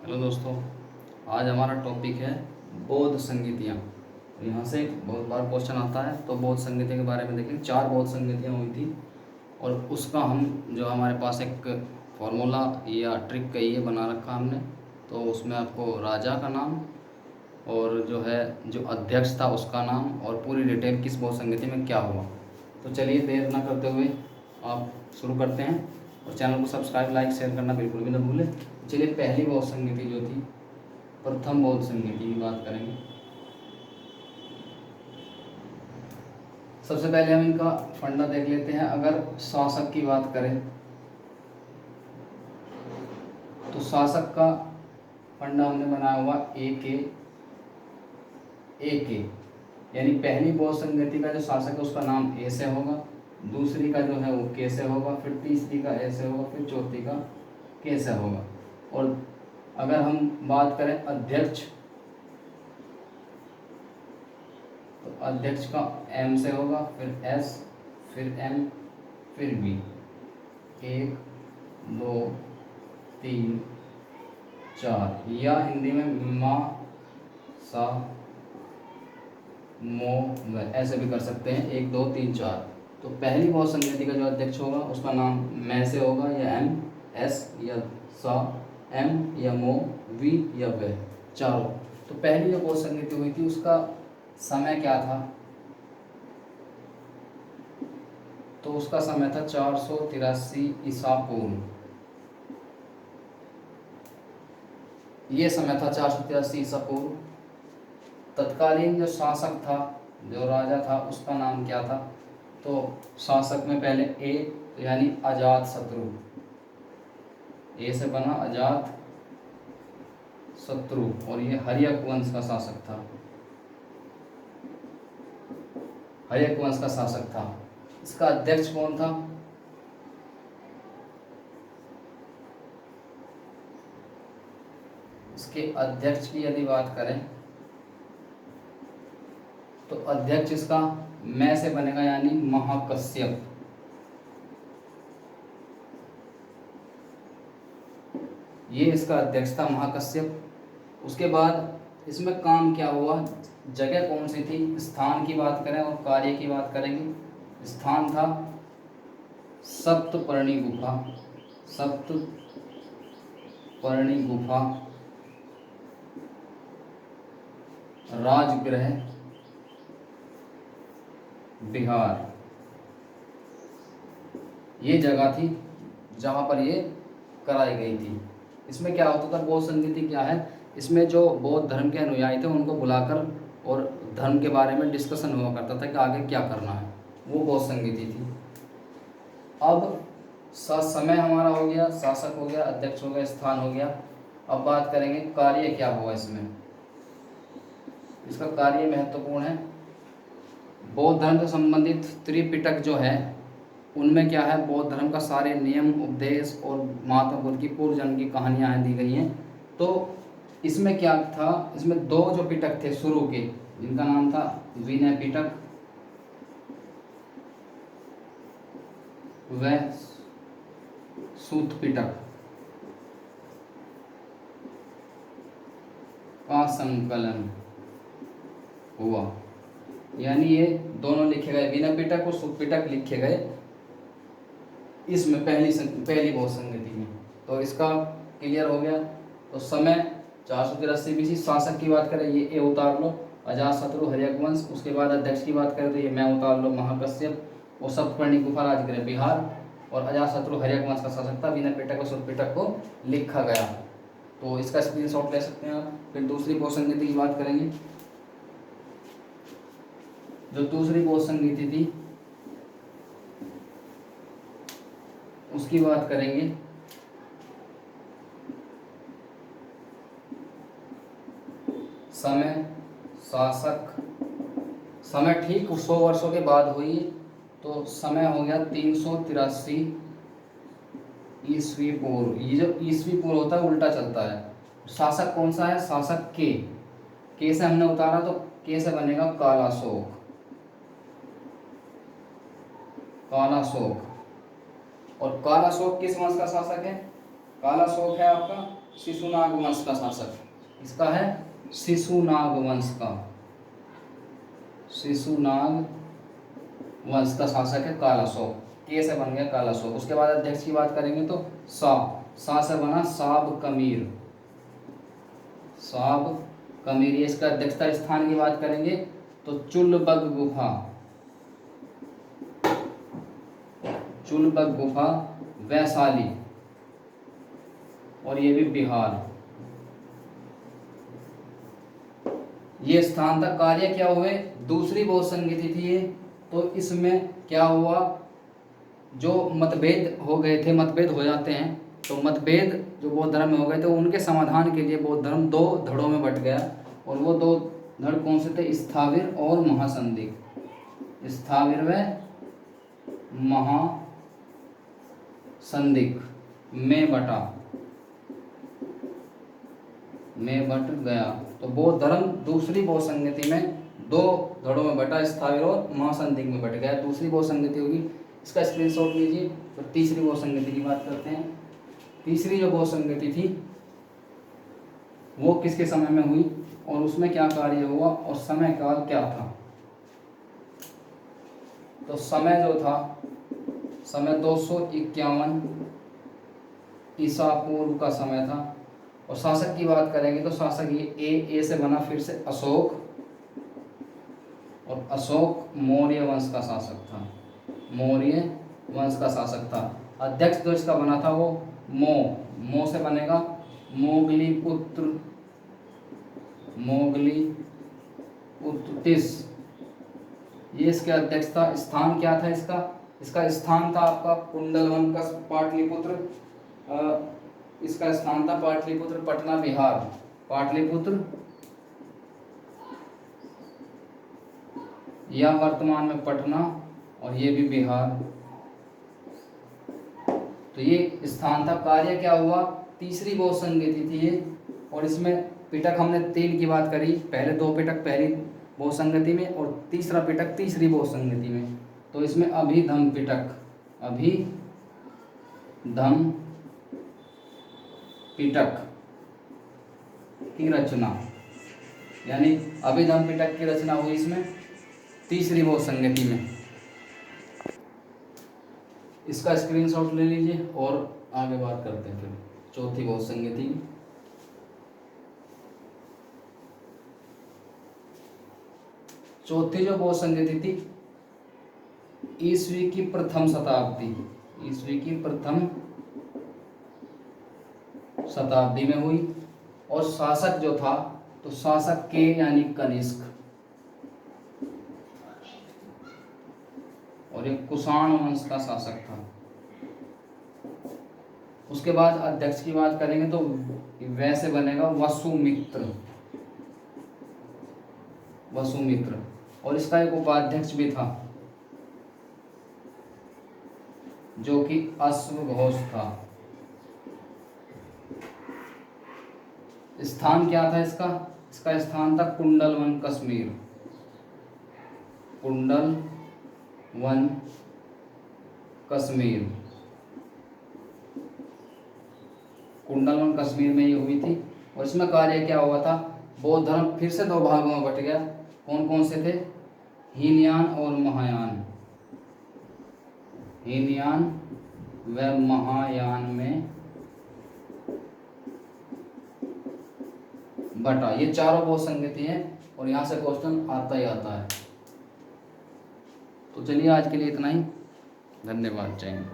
Hello दोस्तों, आज हमारा टॉपिक है बौद्ध संगीतियाँ। यहाँ से बहुत बार क्वेश्चन आता है, तो बौद्ध संगीति के बारे में देखेंगे। 4 बौद्ध संगीतियाँ हुई थी और उसका हम जो हमारे पास एक फार्मूला या ट्रिक कहिए बना रखा हमने। तो उसमें आपको राजा का नाम और जो है जो अध्यक्ष था उसका नाम और पूरी डिटेल किस बौद्ध संगीति में क्या हुआ। तो चलिए देर ना करते हुए आप शुरू करते हैं और चैनल को सब्सक्राइब लाइक शेयर करना बिल्कुल भी ना भूलें। चलिए पहली बौद्ध संगीति जो थी, प्रथम बौद्ध संगीति की बात करेंगे। सबसे पहले हम इनका फंडा देख लेते हैं। अगर शासक की बात करें तो शासक का फंडा हमने बनाया हुआ ए के, यानी पहली बौद्ध संगीति का जो शासक है उसका नाम ए से होगा, दूसरी का जो है वो के से होगा, फिर तीसरी का ए से होगा, फिर चौथी का के से होगा। और अगर हम बात करें अध्यक्ष, तो अध्यक्ष का एम से होगा, फिर एस, फिर एम, फिर बी। 1 2 3 4, या हिंदी में मा सा मो व, ऐसे भी कर सकते हैं। 1 2 3 4। तो पहली बौद्ध संगीति का जो अध्यक्ष होगा उसका नाम मैं से होगा, या एम, एस या सा, एम या मो, वी या वे, चारों। तो पहली जो बौद्ध संगीति हुई थी उसका समय क्या था? तो उसका समय था 483 ईसा पूर्व। ये समय था 483 ईसा पूर्व। तत्कालीन जो शासक था, जो राजा था, उसका नाम क्या था? तो शासक में पहले ए यानी अजात शत्रु, ए से बना अजात शत्रु, और ये हर्यक वंश का शासक था। हर्यक वंश का शासक था। इसका अध्यक्ष कौन था? इसके अध्यक्ष की यदि बात करें तो अध्यक्ष इसका मैं से बनेगा, यानी महाकश्यप। ये इसका अध्यक्ष था महाकश्यप। उसके बाद इसमें काम क्या हुआ, जगह कौन सी थी? स्थान की बात करें और कार्य की बात करेंगे। स्थान था सप्तपर्णी गुफा, सप्तपर्णी गुफा, राजगृह बिहार। ये जगह थी जहाँ पर ये कराई गई थी। इसमें क्या होता था, बौद्ध संगीति क्या है, इसमें जो बौद्ध धर्म के अनुयायी थे उनको बुलाकर और धर्म के बारे में डिस्कशन हुआ करता था कि आगे क्या करना है, वो बौद्ध संगीति थी। अब समय हमारा हो गया, शासक हो गया, अध्यक्ष हो गया, स्थान हो गया। अब बात करेंगे कार्य क्या हुआ इसमें। इसका कार्य महत्वपूर्ण है। बौद्ध धर्म से संबंधित त्रिपिटक जो है उनमें क्या है, बौद्ध धर्म का सारे नियम, उपदेश और महात्मा बुद्ध की पूर्व जन्म की कहानियाँ दी गई हैं। तो इसमें क्या था, इसमें 2 जो पिटक थे शुरू के, जिनका नाम था विनय पिटक व सूत पिटक का संकलन हुआ, यानी ये दोनों लिखे गए, विनय पिटक और सूत पिटक लिखे गए इसमें पहली बौद्ध संगीति में। तो इसका क्लियर हो गया। तो समय 483 BC। शासक की बात करें, ये ए उतार लो, अजातशत्रु हर्यक वंश। उसके बाद अध्यक्ष की बात करें तो ये मैं उतार लो, महाकश्यप। और सप्तपर्णी गुफा, राजगृह बिहार। और अजातशत्रु हर्यक वंश का शासक था, विनय पिटक और सूत पिटक को लिखा गया। तो इसका स्क्रीनशॉट ले सकते हैं आप। फिर दूसरी बौद्ध संगीति की बात करेंगे। जो दूसरी बौद्ध संगीति थी उसकी बात करेंगे। समय, शासक, समय ठीक 100 वर्षों के बाद हुई। तो समय हो गया 383 ईस्वी पूर्व। ये जो ईस्वी पूर्व होता है उल्टा चलता है। शासक कौन सा है? शासक के से हमने उतारा तो के से बनेगा कालाशोक, कालाशोक। और कालाशोक किस वंश का शासक है? कालाशोक है आपका शिशुनाग वंश का शासक, इसका है शिशुनाग वंश का, शिशुनाग वंश का शासक है कालाशोक, के से बन गया कालाशोक। उसके बाद अध्यक्ष की बात करेंगे तो सा से बना साब कमीर, साब कमीर। इसका अध्यक्षता स्थान की बात करेंगे तो चुलबग गुफा, चुलबग गुफा वैशाली, और ये भी बिहार। ये स्थान था। कार्य क्या हुए, दूसरी बहुसंगति थी ये, तो इसमें क्या हुआ, जो मतभेद हो गए थे, मतभेद हो जाते हैं, तो मतभेद जो बौद्ध धर्म में हो गए थे उनके समाधान के लिए बौद्ध धर्म दो धड़ों में बट गया, और वो दो धड़ कौन से थे, स्थाविर और महासंदिग्ध, स्थाविर व महासंदिग्ध में बटा, में बट गया। तो बौद्ध धर्म दूसरी बहुसंगति में दो धड़ों में बटा, स्थाविर और महासंदिग्ध में बट गया। दूसरी बहुसंगति होगी, इसका स्क्रीनशॉट लीजिए। तो तीसरी बहुसंगति की बात करते हैं। तीसरी जो बहुसंगति थी वो किसके समय में हुई और उसमें क्या कार्य हुआ और समय काल क्या था। तो समय जो था, समय 251 ईसा पूर्व का समय था। और शासक की बात करेंगे तो शासक ये ए से बना फिर से अशोक, और अशोक मौर्य वंश का शासक था, मौर्य वंश का शासक था। अध्यक्ष जो इसका बना था वो मो से बनेगा मोगली पुत्र, मोगली पुत्र टिस, ये इसके अध्यक्ष था। स्थान क्या था इसका स्थान था आपका कुंडलवन का पाटलिपुत्र, इसका स्थान था पाटलिपुत्र, पटना बिहार, पाटलिपुत्र या वर्तमान में पटना, और ये भी बिहार। तो ये स्थान था। कार्य क्या हुआ, तीसरी बहुसंगति थी ये, और इसमें पिटक हमने 3 की बात करी, पहले 2 पिटक पहली बहुसंगति में और तीसरा पिटक तीसरी बहुसंगति में। तो इसमें अभिधम पिटक, अभिधम पिटक की रचना, यानी अभिधम पिटक की रचना हुई इसमें तीसरी बहुसंगति में। इसका स्क्रीनशॉट ले लीजिए और आगे बात करते हैं फिर चौथी बहुसंगति। चौथी जो बहुसंगति थी ईस्वी की प्रथम शताब्दी, ईस्वी की प्रथम शताब्दी में हुई। और शासक जो था तो शासक के यानी कनिष्क, और एक कुषाण वंश का शासक था। उसके बाद अध्यक्ष की बात करेंगे तो वैसे बनेगा वसुमित्र, वसुमित्र। और इसका एक उपाध्यक्ष भी था जो कि अश्वघोष था। स्थान क्या था इसका स्थान था कुंडलवन कश्मीर, कुंडलवन कश्मीर, कुंडलवन कश्मीर में ये हुई थी। और इसमें कार्य क्या हुआ था, बौद्ध धर्म फिर से 2 भागों में बट गया। कौन कौन से थे, हीनयान और महायान, हीनयान व महायान में बटा। ये चारों बहुसंगति हैं और यहाँ से क्वेश्चन आता ही आता है। तो चलिए आज के लिए इतना ही, धन्यवाद, जय हिंद।